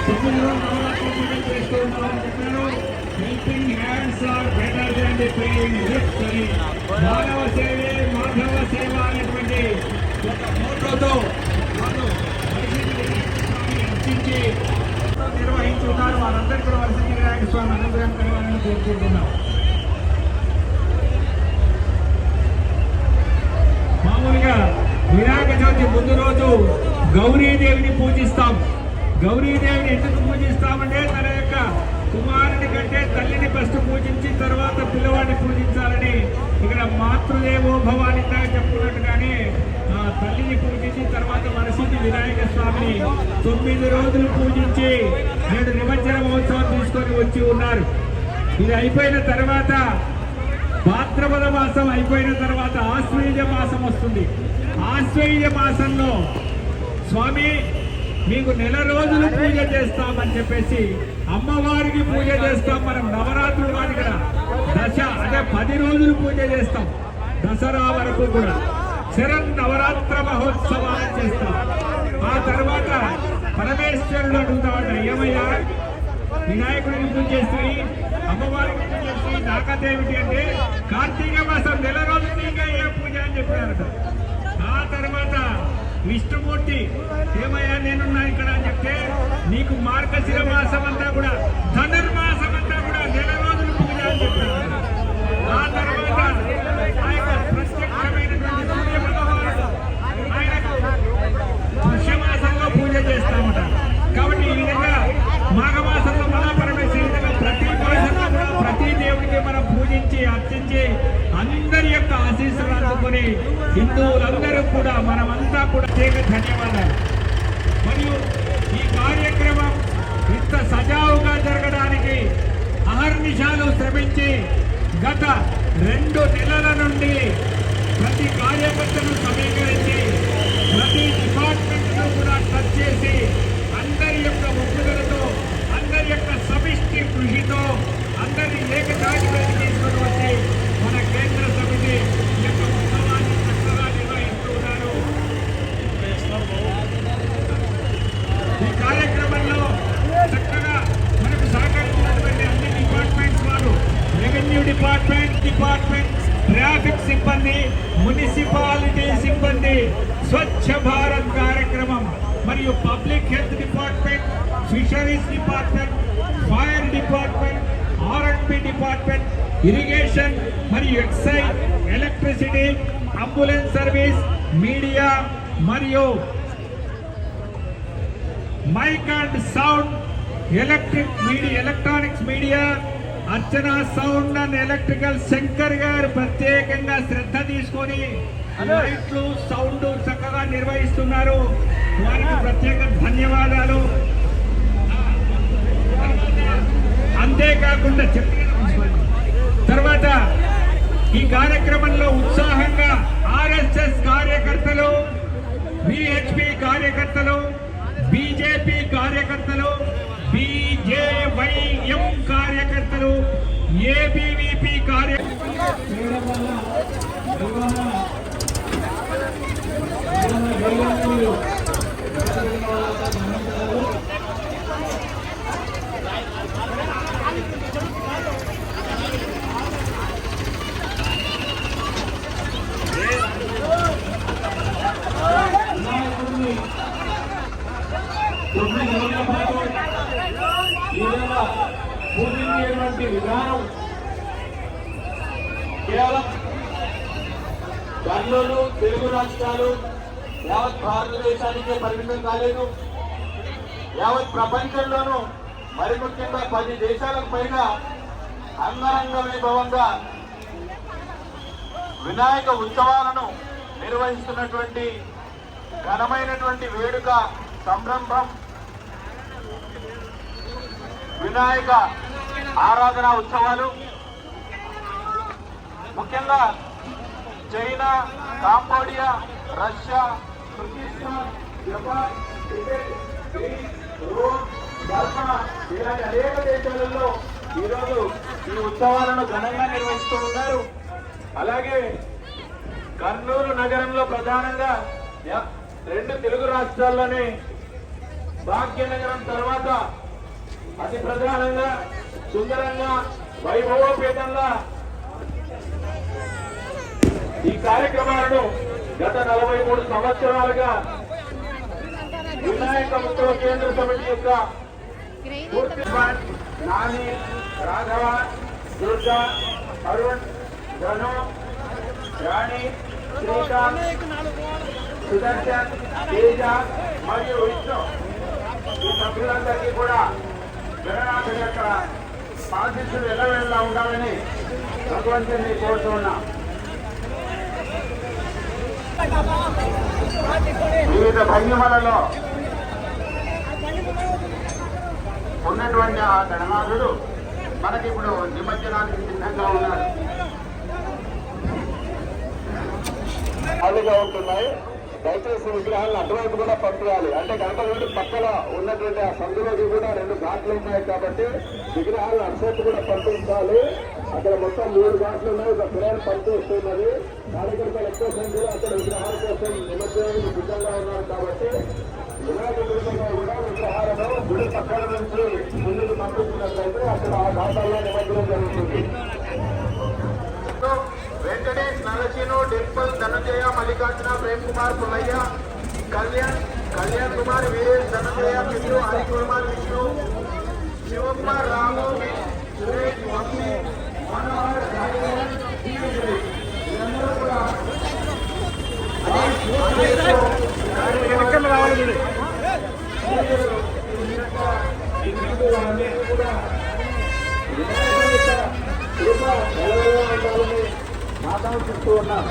9 రోజులు నవరాత్రి పూజలు చేస్తూ ఉన్నామని చెప్పారు. Helping hands are better than the paying lips అని మానవ సేవే మాధవ సేవ అనేటువంటి ఒక మోటోతో వాళ్ళు అర్చించి నిర్వహించున్నారు. వారందరికీ కూడా వరసిద్ధి వినాయక స్వామి అనుగ్రహం కలగాలని కోరుకుంటున్నాం. మామూలుగా వినాయక చవితి ముందు రోజు గౌరీదేవిని పూజిస్తాం. గౌరీదేవిని ఎందుకు పూజిస్తామంటే తన యొక్క కుమారుని కంటే తల్లిని ఫస్ట్ పూజించి తర్వాత పిల్లవాడిని పూజించాలని. ఇక్కడ మాతృదేవో భవాని చెప్పుకున్నట్టుగానే ఆ తల్లిని పూజించి తర్వాత వరసిద్ధి వినాయక స్వామిని 9 రోజులు పూజించి నేడు నిమజ్జన మహోత్సవం తీసుకొని వచ్చి ఉన్నారు. ఇది అయిపోయిన తర్వాత భాద్రపద మాసం అయిపోయిన తర్వాత ఆశ్వయుజ మాసం వస్తుంది. ఆశ్వయుజ మాసంలో స్వామి మీకు 1 రోజులు పూజ చేస్తామని చెప్పేసి అమ్మవారికి పూజ చేస్తాం. మనం నవరాత్రులు కాదు ఇక్కడ అంటే 10 రోజులు పూజ చేస్తాం. దసరా వరకు కూడా శరణ్ నవరాత్ర మహోత్సవాలు చేస్తాం. ఆ తర్వాత పరమేశ్వరుడు అడుగుతామంట, ఏమయ్యా వినాయకుడిని పూజ చేసి అమ్మవారికి పూజ చేసి నాకదేమిటి అంటే కార్తీక మాసం 1 రోజులు ఇంకా ఏ పూజ అని చెప్పారట. ఆ తర్వాత విష్ణుమూర్తి ఏమయ్యా నేనున్నా ఇక్కడ అని చెప్తే నీకు మార్గశిర మాసం అంతా కూడా ధనుర్మాసం అంతా కూడా 1 రోజులు పూజ అని చెప్పారు. ఆ తర్వాత ఆయన ప్రత్యక్షమైనటువంటి సూర్య భగవానుడు ఆయనకు పుష్యమాసంలో పూజ చేస్తామట. కాబట్టి ఈ విధంగా మాఘమాసంలో మహాపరమేశ్వరి విధంగా ప్రతి మాసంలో కూడా ప్రతి దేవుడికి మనం పూజించి అర్చించి అందరి యొక్క ఆశీస్సులు అందుకొని హిందువులందరూ కూడా మనమంతా కూడా ధన్యవాదాలు. మరియు ఈ కార్యక్రమం ఇంత సజావుగా జరగడానికి అహర్నిశాలు శ్రమించి గత 2 నెలల నుండి ప్రతి కార్యకర్తను సమీకరించి ప్రతి డిపార్ట్మెంట్ను కూడా టచ్ చేసి అందరి యొక్క ఒప్పుదలతో అందరి యొక్క సమిష్టి కృషితో అందరినీ ఏకతాటి మీద తీసుకొని వచ్చి మన కేంద్ర సమితి యొక్క ఉత్సవాన్ని చక్కగా నిర్వహిస్తున్నారు. ఈ కార్యక్రమంలో చక్కగా మనకు సహకరించినటువంటి అన్ని డిపార్ట్మెంట్స్ వారు, రెవెన్యూ డిపార్ట్మెంట్, ట్రాఫిక్ సిబ్బంది, మున్సిపాలిటీ సిబ్బంది, స్వచ్ఛ భారత్ కార్యక్రమం మరియు public health department, fisheries department, fire department, R and B department, irrigation మరియు excise, electricity, ambulance service, media మరియు mike and sound, electronics media, Archana sound and electrical Shankar garu ప్రత్యేకంగా శ్రద్ధ తీసుకొని లైట్లు సౌండ్ చక్కగా నిర్వహిస్తున్నారు. వారికి ప్రత్యేక ధన్యవాదాలు. అంతేకాకుండా తర్వాత ఈ కార్యక్రమంలో ఉత్సాహంగా ఆర్ఎస్ఎస్ కార్యకర్తలు, విహెచ్పి కార్యకర్తలు, బీజేపీ కార్యకర్తలు, బీజేవైఎం కార్యకర్తలు, ఏబీవీపీ కార్యకర్తలు పూజించేటువంటి విధానం కేవలం కర్నూలు, తెలుగు రాష్ట్రాలు, యావత్ భారతదేశానికే పరిమితం కాలేదు. యావత్ ప్రపంచంలోనూ మరి ముఖ్యంగా 10 దేశాలకు పైగా అంగరంగ వైభవంగా వినాయక ఉత్సవాలను నిర్వహిస్తున్నటువంటి ఘనమైనటువంటి వేడుక సంరంభం వినాయక ఆరాధన ఉత్సవాలు. ముఖ్యంగా China, Cambodia, Russia, Pakistan, Japan, Tibet, Greece, Rome, Burma ఇలాంటి అనేక దేశాలలో ఈరోజు ఈ ఉత్సవాలను ఘనంగా నిర్వహిస్తూ ఉన్నారు. అలాగే కర్నూలు నగరంలో ప్రధానంగా 2 తెలుగు రాష్ట్రాల్లోనే భాగ్యనగరం తర్వాత అతి ప్రధానంగా సుందరంగా వైభవోపేతంగా ఈ కార్యక్రమాలను గత 43 సంవత్సరాలుగా వినాయక ఉత్సవ కేంద్ర సమితి యొక్క పూర్తి నాని, రాఘవ, దుర్గా, అరుణ్, ధను, రాణి, శ్రీకాంత్, సుదర్శన్, తేజ మరియు విష్ణు ఈ సభ్యులందరికీ కూడా జగన్నాథుడి యొక్క ఆశీస్సులు ఎల్లవేళలా ఉండాలని భగవంతుని కోరుతున్నా. వివిధ భంగిమలలో ఉన్నటువంటి ఆ గణనాథుడు మనకి ఇప్పుడు నిమజ్జనానికి సిద్ధంగా ఉన్నాడు. ఖాళీగా ఉంటున్నాయి. దయచేసి విగ్రహాలను అటువైపు కూడా పంపించాలి. అంటే గణపతి పక్కన ఉన్నటువంటి ఆ సందులోకి కూడా 2 ఘాట్లు ఉన్నాయి కాబట్టి విగ్రహాలను అటువైపు కూడా పంపించాలి. అక్కడ మొత్తం 3 ఘాట్లు ఉన్నాయి. ఒక పిల్లలు పంపిస్తున్నది. కార్యకర్తలు ఎక్కువ సంఖ్యలో అక్కడ విగ్రహాల కోసం నిమజ్జనానికి సిద్ధంగా ఉన్నారు కాబట్టి వినాయకుడి కూడా విగ్రహాలను గుడి పక్కన నుంచి ముందుకు పంపించినట్లయితే అక్కడ ఆ ఘాటాల్లో నిమజ్జనం జరుగుతుంది. వెంకటేష్, నరసింహు, డింపల్, ధనంజయ, మల్లికార్జున, ప్రేమ్ కుమార్, పుల్లయ్య, కళ్యాణ్ కుమార్, వీరేష్, ధనంజయ, కిషు, హరికుమార్, విష్ణు, శివకుమార్, రాము, సురేష్, వంశీ, మనోహర్, వీరందరూ కూడా ఆకాంక్షిస్తూ ఉన్నాం.